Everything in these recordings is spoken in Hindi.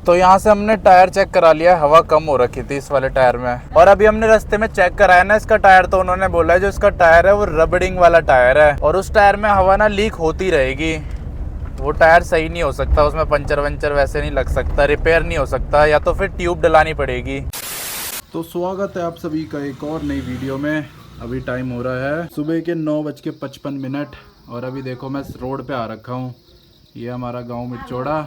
तो यहाँ से हमने टायर चेक करा लिया, हवा कम हो रखी थी इस वाले टायर में। और अभी हमने रास्ते में चेक कराया ना इसका टायर, तो उन्होंने बोला है जो इसका टायर है वो रबड़िंग वाला टायर है और उस टायर में हवा ना लीक होती रहेगी। वो टायर सही नहीं हो सकता, उसमें पंचर वंचर वैसे नहीं लग सकता, रिपेयर नहीं हो सकता, या तो फिर ट्यूब डलानी पड़ेगी। तो स्वागत है आप सभी का एक और नई वीडियो में। अभी टाइम हो रहा है सुबह के 9:55 और अभी देखो मैं रोड पे आ रखा हूँ। ये हमारा गांव मिर्चोड़ा।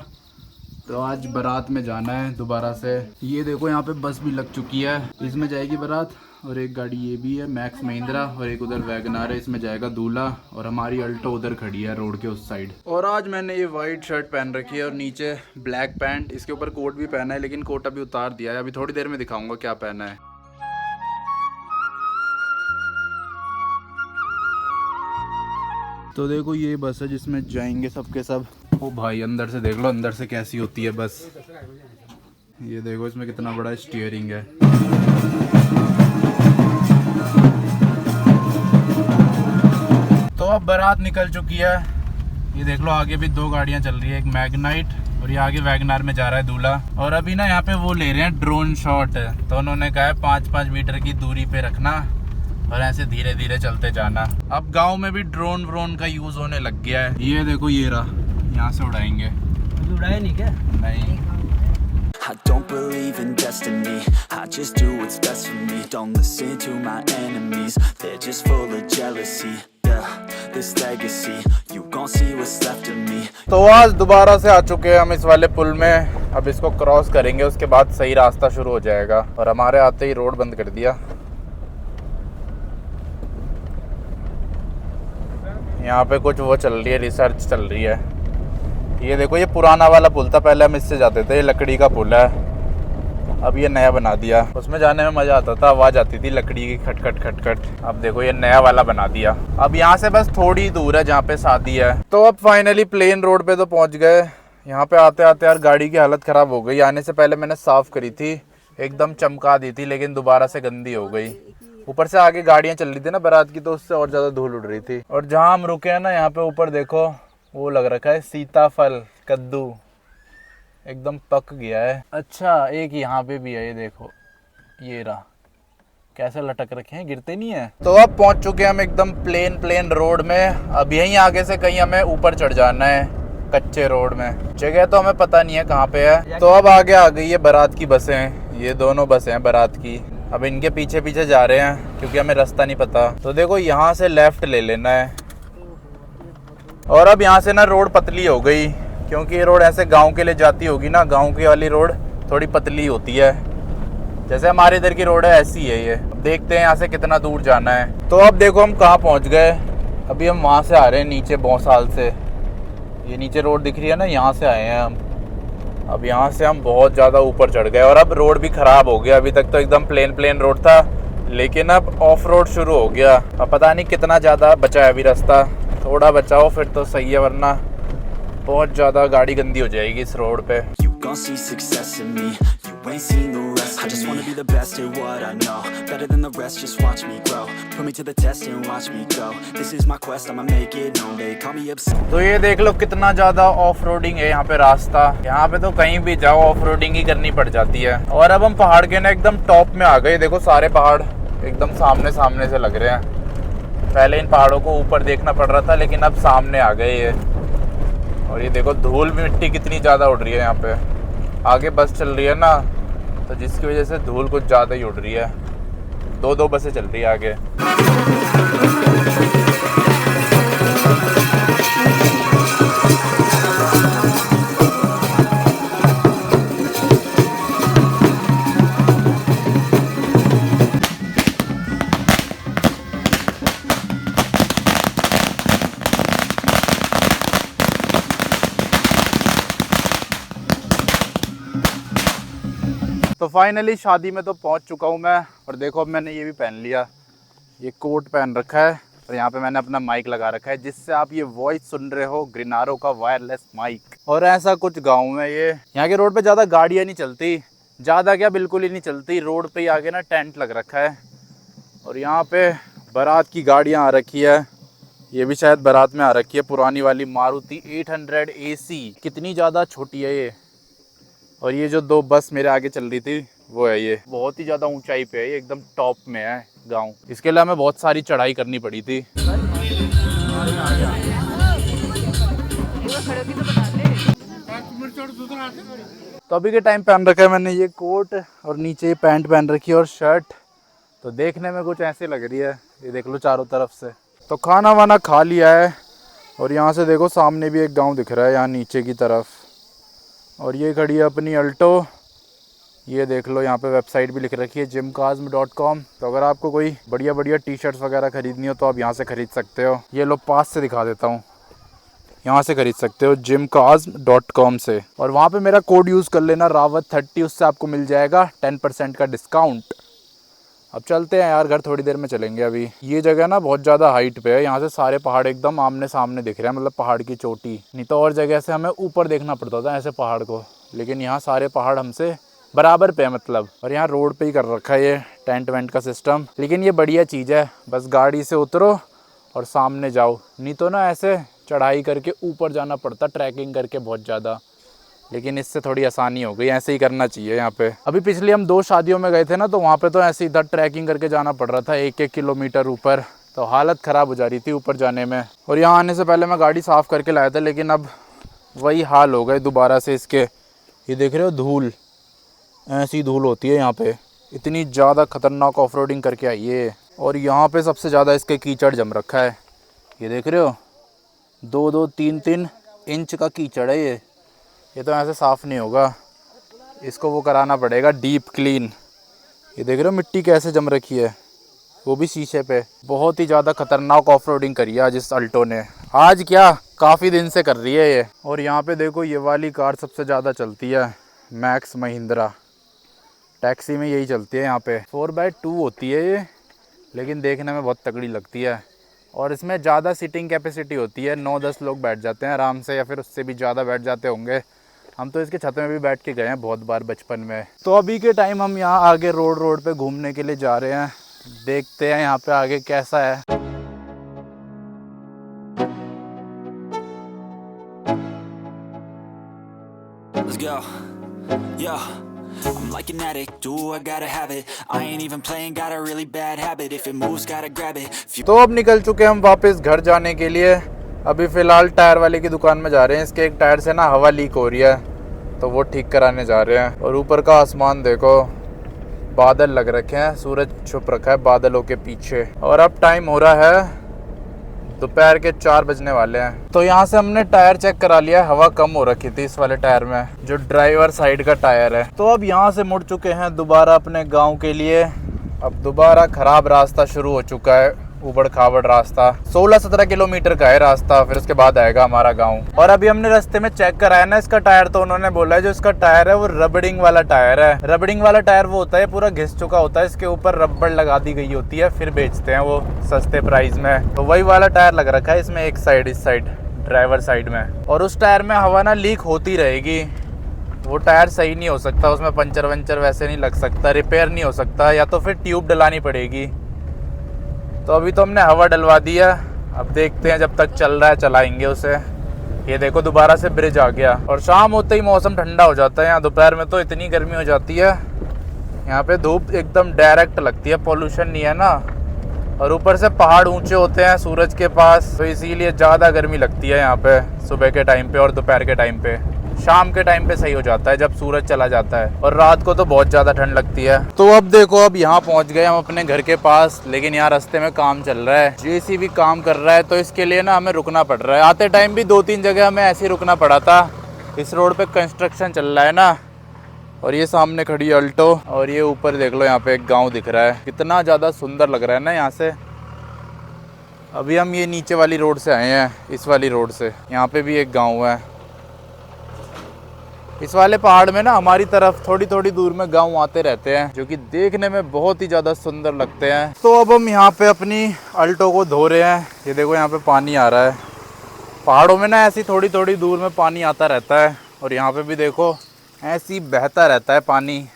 तो आज बारात में जाना है दोबारा से। ये देखो यहाँ पे बस भी लग चुकी है, इसमें जाएगी बारात। और एक गाड़ी ये भी है मैक्स महिंद्रा, और एक उधर वैगनार है, इसमें जाएगा दूल्हा। और हमारी अल्टो उधर खड़ी है रोड के उस साइड। और आज मैंने ये वाइट शर्ट पहन रखी है और नीचे ब्लैक पैंट, इसके ऊपर कोट भी पहना है, लेकिन कोट अभी उतार दिया है। अभी थोड़ी देर में दिखाऊंगा क्या पहना है। तो देखो ये बस है जिसमें जाएंगे सबके सब। ओ भाई अंदर से देख लो, अंदर से कैसी होती है बस। ये देखो इसमें कितना बड़ा स्टीयरिंग है। तो अब बारात निकल चुकी है। ये देख लो आगे भी 2 गाड़ियां चल रही है, एक मैग्नाइट और ये आगे वैगनार में जा रहा है दूल्हा। और अभी ना यहाँ पे वो ले रहे हैं ड्रोन शॉट। तो उन्होंने कहा है 5-5 मीटर की दूरी पे रखना और ऐसे धीरे धीरे चलते जाना। अब गांव में भी ड्रोन का यूज होने लग गया है। ये देखो ये रहा, यहाँ से उड़ाएंगे। अभी उड़ाए नहीं क्या? नहीं। I don't believe in destiny, I just do what's best for me. Don't listen to my enemies, they're just full of jealousy. Yeah, this legacy, you gon' see what's left of me. तो आज दोबारा से आ चुके हैं हम इस वाले पुल में। अब इसको क्रॉस करेंगे, उसके बाद सही रास्ता शुरू हो जाएगा। और हमारे आते ही रोड बंद कर दिया। यहाँ पे कुछ वो चल रही है, रिसर्च चल रही है। ये देखो ये पुराना वाला पुल था, पहले हम इससे जाते थे, ये लकड़ी का पुल है। अब ये नया बना दिया। उसमें जाने में मज़ा आता था, आवाज़ आती थी लकड़ी की खटखट खटखट। अब देखो ये नया वाला बना दिया। अब यहाँ से बस थोड़ी दूर है जहाँ पे शादी है। तो अब फाइनली प्लेन रोड पे तो पहुँच गए। यहाँ पे आते आते यार गाड़ी की हालत ख़राब हो गई। आने से पहले मैंने साफ़ करी थी, एकदम चमका दी थी, लेकिन दोबारा से गंदी हो गई। ऊपर से आगे गाड़ियां चल रही थी ना बारात की, तो उससे और ज़्यादा धूल उड़ रही थी। और जहाँ हम रुके हैं ना, यहाँ पे ऊपर देखो वो लग रखा है सीताफल, कद्दू एकदम पक गया है। अच्छा एक यहाँ पे भी है, ये देखो ये रहा, कैसे लटक रखे हैं, गिरते नहीं है। तो अब पहुँच चुके हैं हम एकदम प्लेन रोड में। अब यहीं आगे से कहीं हमें ऊपर चढ़ जाना है कच्चे रोड में। जगह तो हमें पता नहीं है कहाँ पे है। तो अब आगे आ गई है बारात की बसें, ये दोनों बसें हैं बारात की। अब इनके पीछे पीछे जा रहे हैं क्योंकि हमें रास्ता नहीं पता। तो देखो यहाँ से लेफ्ट ले लेना है। और अब यहाँ से ना रोड पतली हो गई, क्योंकि ये रोड ऐसे गांव के लिए जाती होगी ना। गांव की वाली रोड थोड़ी पतली होती है, जैसे हमारे इधर की रोड है ऐसी है ये। अब देखते हैं यहाँ से कितना दूर जाना है। तो अब देखो हम कहाँ पहुँच गए। अभी हम वहाँ से आ रहे हैं नीचे भौसाल से। ये नीचे रोड दिख रही है ना, यहाँ से आए हैं हम। अब यहाँ से हम बहुत ज़्यादा ऊपर चढ़ गए और अब रोड भी ख़राब हो गया। अभी तक तो एकदम प्लेन रोड था, लेकिन अब ऑफ रोड शुरू हो गया। अब पता नहीं कितना ज़्यादा बचा है अभी रास्ता। थोड़ा बचाओ फिर तो सही है, वरना बहुत ज़्यादा गाड़ी गंदी हो जाएगी इस रोड पे। I just wanna be the best at what I know, better than the rest, just watch me grow, put me to the test and watch me go, this is my quest, I'ma make it known, they call me obsessed। तो ये देख लो कितना ज़्यादा ऑफ रोडिंग है यहाँ पे रास्ता। यहाँ पे तो कहीं भी जाओ ऑफ रोडिंग ही करनी पड़ जाती है। और अब हम पहाड़ के ना एकदम टॉप में आ गए। देखो सारे पहाड़ एकदम सामने से लग रहे हैं। पहले इन पहाड़ों को ऊपर देखना पड़ रहा था, लेकिन अब सामने आ गए ये। और ये देखो धूल मिट्टी कितनी ज़्यादा उड़ रही है यहाँ पे। आगे बस चल रही है ना, तो जिसकी वजह से धूल कुछ ज़्यादा ही उड़ रही है। 2 बसें चल रही है आगे। तो फाइनली शादी में तो पहुंच चुका हूं मैं। और देखो अब मैंने ये भी पहन लिया, ये कोट पहन रखा है। और यहाँ पे मैंने अपना माइक लगा रखा है, जिससे आप ये वॉइस सुन रहे हो, ग्रिनारो का वायरलेस माइक। और ऐसा कुछ गाँव में ये यहाँ के रोड पे ज़्यादा गाड़ियाँ नहीं चलती, ज़्यादा क्या बिल्कुल ही नहीं चलती। रोड पे ही आगे ना टेंट लग रखा है। और यहाँ पे बारात की गाड़ियाँ आ रखी है। ये भी शायद बारात में आ रखी है, पुरानी वाली मारुति 800 AC। कितनी ज़्यादा छोटी है ये। और ये जो 2 बस मेरे आगे चल रही थी वो है ये। बहुत ही ज़्यादा ऊंचाई पे है ये, एकदम टॉप में है गांव। इसके लिए हमें बहुत सारी चढ़ाई करनी पड़ी थी। तो अभी के टाइम पहन रखा है मैंने ये कोट और नीचे ये पैंट पहन रखी है और शर्ट। तो देखने में कुछ ऐसी लग रही है, ये देख लो चारों तरफ से। तो खाना वाना खा लिया है और यहाँ से देखो सामने भी एक गांव दिख रहा है यहाँ नीचे की तरफ। और ये खड़ी है अपनी अल्टो। ये देख लो यहाँ पे वेबसाइट भी लिख रखी है gymcasm.com। तो अगर आपको कोई बढ़िया बढ़िया टी शर्ट्स वगैरह खरीदनी हो तो आप यहाँ से खरीद सकते हो। ये लो पास से दिखा देता हूँ, यहाँ से खरीद सकते हो gymcasm.com से। और वहाँ पे मेरा कोड यूज़ कर लेना रावत30, उससे आपको मिल जाएगा 10% का डिस्काउंट। अब चलते हैं यार घर, थोड़ी देर में चलेंगे। अभी ये जगह ना बहुत ज़्यादा हाइट पे है, यहाँ से सारे पहाड़ एकदम आमने सामने दिख रहे हैं, मतलब पहाड़ की चोटी। नहीं तो और जगह से हमें ऊपर देखना पड़ता था ऐसे पहाड़ को, लेकिन यहाँ सारे पहाड़ हमसे बराबर पे है मतलब। और यहाँ रोड पे ही कर रखा है ये टेंट वेंट का सिस्टम। लेकिन ये बढ़िया चीज़ है, बस गाड़ी से उतरो और सामने जाओ, नहीं तो ना ऐसे चढ़ाई करके ऊपर जाना पड़ता, ट्रैकिंग करके बहुत ज़्यादा। लेकिन इससे थोड़ी आसानी हो गई, ऐसे ही करना चाहिए यहाँ पे। अभी पिछली हम 2 शादियों में गए थे ना, तो वहाँ पे तो ऐसे इधर ट्रैकिंग करके जाना पड़ रहा था 1-1 किलोमीटर ऊपर। तो हालत ख़राब हो जा रही थी ऊपर जाने में। और यहाँ आने से पहले मैं गाड़ी साफ़ करके लाया था, लेकिन अब वही हाल हो गए दोबारा से इसके। ये देख रहे हो धूल, ऐसी धूल होती है यहाँ पे, इतनी ज़्यादा खतरनाक ऑफ रोडिंग करके आई है। और यहाँ पे सबसे ज़्यादा इसके कीचड़ जम रखा है, ये देख रहे हो 2-2, 3-3 इंच का कीचड़ है ये तो ऐसे साफ़ नहीं होगा, इसको वो कराना पड़ेगा डीप क्लीन। ये देख रहे हो मिट्टी कैसे जम रखी है, वो भी शीशे पे। बहुत ही ज़्यादा खतरनाक ऑफ रोडिंग करी है आज इस अल्टो ने, आज क्या काफ़ी दिन से कर रही है ये। और यहाँ पे देखो ये वाली कार सबसे ज़्यादा चलती है, मैक्स महिंद्रा। टैक्सी में यही चलती है यहाँ पे, 4x2 होती है ये, लेकिन देखने में बहुत तगड़ी लगती है। और इसमें ज़्यादा सीटिंग कैपेसिटी होती है, 9-10 लोग बैठ जाते हैं आराम से, या फिर उससे भी ज़्यादा बैठ जाते होंगे। हम तो इसके छत में भी बैठ के गए हैं बहुत बार बचपन में। तो अभी के टाइम हम यहाँ आगे रोड पे घूमने के लिए जा रहे हैं, देखते हैं यहाँ पे आगे कैसा है। Let's go. Yo. I'm like an addict, do I gotta have it. I ain't even playing, got a really bad habit. If it moves, gotta grab it. तो अब निकल चुके हम वापस घर जाने के लिए। अभी फ़िलहाल टायर वाले की दुकान में जा रहे हैं, इसके एक टायर से ना हवा लीक हो रही है, तो वो ठीक कराने जा रहे हैं। और ऊपर का आसमान देखो, बादल लग रखे हैं, सूरज छुप रखा है बादलों के पीछे। और अब टाइम हो रहा है दोपहर के 4 बजने वाले हैं। तो यहाँ से हमने टायर चेक करा लिया, हवा कम हो रखी थी इस वाले टायर में, जो ड्राइवर साइड का टायर है। तो अब यहाँ से मुड़ चुके हैं दोबारा अपने गांव के लिए। अब दोबारा खराब रास्ता शुरू हो चुका है, उबड़ खाबड़ रास्ता, 16-17 किलोमीटर का है रास्ता, फिर उसके बाद आएगा हमारा गांव। और अभी हमने रास्ते में चेक कराया ना इसका टायर, तो उन्होंने बोला है जो इसका टायर है वो रबड़िंग वाला टायर है। रबड़िंग वाला टायर वो होता है पूरा घिस चुका होता है, इसके ऊपर रबड़ लगा दी गई होती है, फिर बेचते हैं वो सस्ते प्राइस में। तो वही वाला टायर लग रखा है इसमें, एक साइड, इस साइड ड्राइवर साइड में। और उस टायर में हवा ना लीक होती रहेगी, वो टायर सही नहीं हो सकता, उसमें पंचर वंचर वैसे नहीं लग सकता, रिपेयर नहीं हो सकता, या तो फिर ट्यूब डलानी पड़ेगी। तो अभी तो हमने हवा डलवा दिया, अब देखते हैं जब तक चल रहा है चलाएंगे उसे। ये देखो दोबारा से ब्रिज आ गया। और शाम होते ही मौसम ठंडा हो जाता है, यहाँ दोपहर में तो इतनी गर्मी हो जाती है, यहाँ पे धूप एकदम डायरेक्ट लगती है, पोल्यूशन नहीं है ना, और ऊपर से पहाड़ ऊंचे होते हैं सूरज के पास, तो इसीलिए ज़्यादा गर्मी लगती है यहाँ पे सुबह के टाइम पे और दोपहर के टाइम पे। शाम के टाइम पे सही हो जाता है जब सूरज चला जाता है, और रात को तो बहुत ज़्यादा ठंड लगती है। तो अब देखो, अब यहाँ पहुँच गए हम अपने घर के पास, लेकिन यहाँ रास्ते में काम चल रहा है, जेसीबी काम कर रहा है, तो इसके लिए ना हमें रुकना पड़ रहा है। आते टाइम भी 2-3 जगह हमें ऐसे ही रुकना पड़ा था, इस रोड पे कंस्ट्रक्शन चल रहा है ना। और ये सामने खड़ी है अल्टो, और ये ऊपर देख लो यहाँ पे एक गाँव दिख रहा है, कितना ज़्यादा सुंदर लग रहा है ना यहाँ से। अभी हम ये नीचे वाली रोड से आए हैं, इस वाली रोड से, यहाँ पे भी एक गाँव है। इस वाले पहाड़ में ना हमारी तरफ थोड़ी थोड़ी दूर में गांव आते रहते हैं, जो कि देखने में बहुत ही ज़्यादा सुंदर लगते हैं। तो अब हम यहाँ पे अपनी अल्टो को धो रहे हैं। ये देखो यहाँ पे पानी आ रहा है, पहाड़ों में ना ऐसी थोड़ी थोड़ी दूर में पानी आता रहता है, और यहाँ पे भी देखो ऐसी बहता रहता है पानी।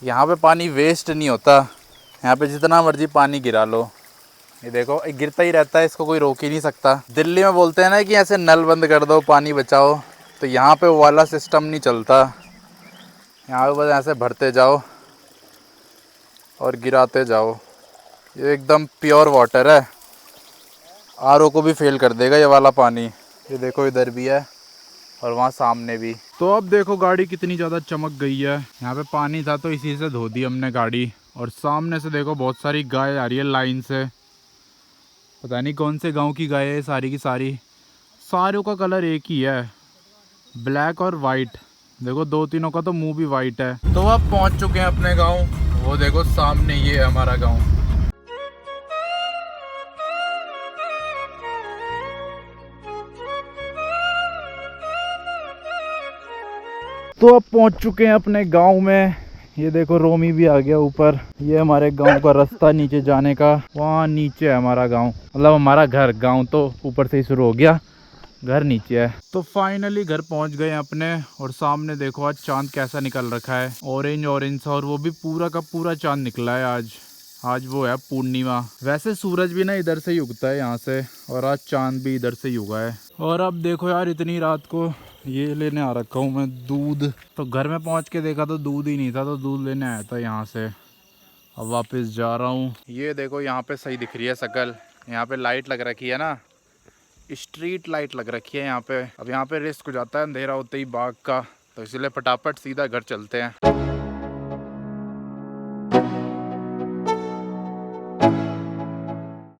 यहाँ पे पानी वेस्ट नहीं होता, यहाँ पे जितना मर्जी पानी गिरा लो, ये देखो गिरता ही रहता है, इसको कोई रोक ही नहीं सकता। दिल्ली में बोलते हैं ना कि ऐसे नल बंद कर दो पानी बचाओ, तो यहाँ पे वो वाला सिस्टम नहीं चलता। यहाँ पे बस ऐसे भरते जाओ और गिराते जाओ। ये एकदम प्योर वाटर है, आरओ को भी फेल कर देगा ये वाला पानी। ये देखो इधर भी है और वहाँ सामने भी। तो अब देखो गाड़ी कितनी ज़्यादा चमक गई है। यहाँ पे पानी था तो इसी से धो दी हमने गाड़ी। और सामने से देखो बहुत सारी गाय आ रही है लाइन से, पता नहीं कौन से गांव की गाय है सारी की सारी। सारों का कलर एक ही है, ब्लैक और वाइट। देखो दो तीनों का तो मुंह भी वाइट है। तो अब पहुंच चुके हैं अपने गांव। वो देखो सामने ये है हमारा गांव। तो अब पहुंच चुके हैं अपने गांव में। ये देखो रोमी भी आ गया ऊपर। ये हमारे गांव का रास्ता नीचे जाने का, वहाँ नीचे है हमारा गांव, मतलब हमारा घर। गांव तो ऊपर से ही शुरू हो गया, घर नीचे है। तो फाइनली घर पहुंच गए अपने। और सामने देखो आज चांद कैसा निकल रखा है, ऑरेंज ऑरेंज सा। और वो भी पूरा का पूरा चांद निकला है आज। आज वो है पूर्णिमा। वैसे सूरज भी ना इधर से ही उगता है यहाँ से, और आज चांद भी इधर से ही उगा है। और अब देखो यार इतनी रात को ये लेने आ रखा हूँ मैं दूध। तो घर में पहुँच के देखा तो दूध ही नहीं था, तो दूध लेने आया था यहाँ से। अब वापस जा रहा हूँ। ये देखो यहाँ पे सही दिख रही है शक्ल। यहाँ पे लाइट लग रखी है ना, स्ट्रीट लाइट लग रखी है यहाँ पे। अब यहाँ पे रिस्क हो जाता है अंधेरा होते ही बाग का, तो इसलिए फटाफट सीधा घर चलते हैं।